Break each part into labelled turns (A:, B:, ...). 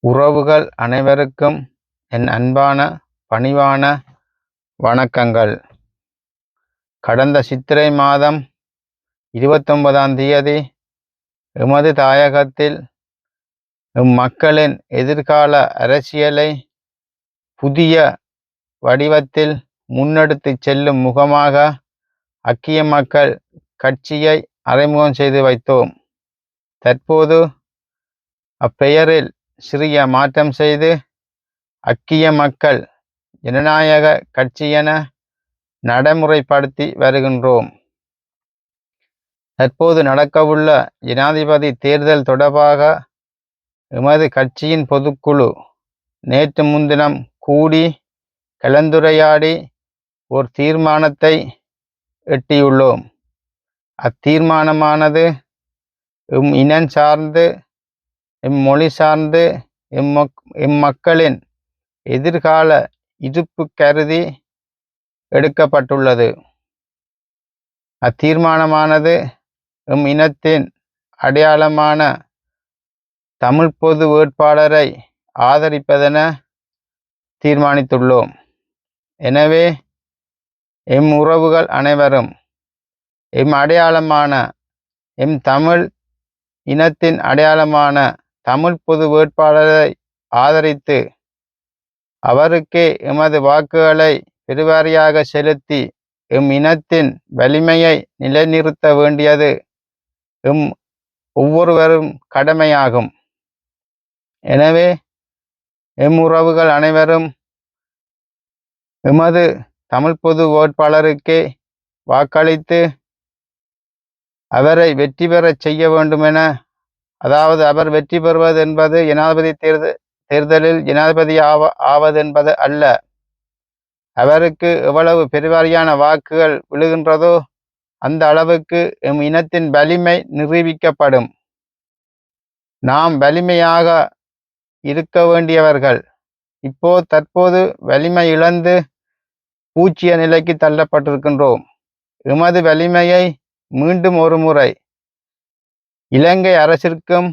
A: உறவுகள் அனைவருக்கும் என் அன்பான பணிவான வணக்கங்கள். கடந்த சித்திரை மாதம் 29ஆம் தேதி எமது தாயகத்தில் மக்களின் எதிர்கால அரசியலை புதிய வடிவத்தில் முன்னெடுத்துச் செல்லும் முகமாக ஐக்கிய மக்கள் கட்சியை அறிமுகம் செய்து வைத்தோம். தற்போது அப்பெயரில் சிறிய மாற்றம் செய்து ஐக்கிய மக்கள் ஜனநாயக கட்சி என நடைமுறைப்படுத்தி வருகின்றோம். தற்போது நடக்கவுள்ள ஜனாதிபதி தேர்தல் தொடர்பாக எமது கட்சியின் பொதுக்குழு நேற்று முன்தினம் கூடி கலந்துரையாடி ஒரு தீர்மானத்தை எட்டியுள்ளோம். அத்தீர்மானமானது இனம் சார்ந்து மொழி சார்ந்து மக்களின் எதிர்கால இருப்பு கருதி எடுக்கப்பட்டுள்ளது. அத்தீர்மானமானது இனத்தின் அடையாளமான தமிழ் பொது வேட்பாளரை ஆதரிப்பதென தீர்மானித்துள்ளோம். எனவே உறவுகள் அனைவரும் அடையாளமான தமிழ் இனத்தின் அடையாளமான தமிழ் பொது வேட்பாளரை ஆதரித்து அவருக்கே எமது வாக்குகளை பெருவாரியாக செலுத்தி இனத்தின் வலிமையை நிலைநிறுத்த வேண்டியது ஒவ்வொருவரும் கடமையாகும். எனவே உறவுகள் அனைவரும் எமது தமிழ் பொது வேட்பாளருக்கே வாக்களித்து அவரை வெற்றி பெறச் செய்ய வேண்டுமென, அதாவது அவர் வெற்றி பெறுவது என்பது ஜனாதிபதி தேர்தலில் ஜனாதிபதி ஆவது என்பது அல்ல. அவருக்கு எவ்வளவு பெருவாரியான வாக்குகள் விழுகின்றதோ அந்த அளவுக்கு இனத்தின் வலிமை நிரூபிக்கப்படும். நாம் வலிமையாக இருக்க வேண்டியவர்கள் தற்போது வலிமை இழந்து பூச்சிய நிலைக்கு தள்ளப்பட்டிருக்கின்றோம். எமது வலிமையை மீண்டும் ஒரு முறை இலங்கை அரசிற்கும்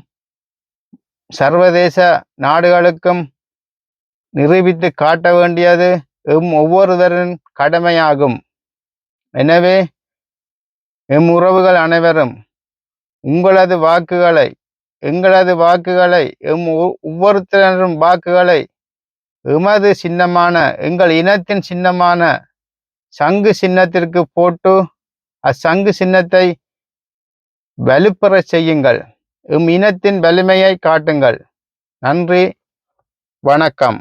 A: சர்வதேச நாடுகளுக்கும் நிரூபித்து காட்ட வேண்டியது ஒவ்வொருவரின் கடமையாகும். எனவே உறவுகள் அனைவரும் உங்களது வாக்குகளை, எங்களது வாக்குகளை, ஒவ்வொருத்தரும் வாக்குகளை எமது சின்னமான, எங்கள் இனத்தின் சின்னமான சங்கு சின்னத்திற்கு போட்டு அச்சங்கு சின்னத்தை வலுப்பெற செய்யுங்கள். இனத்தின் வலிமையை காட்டுங்கள். நன்றி, வணக்கம்.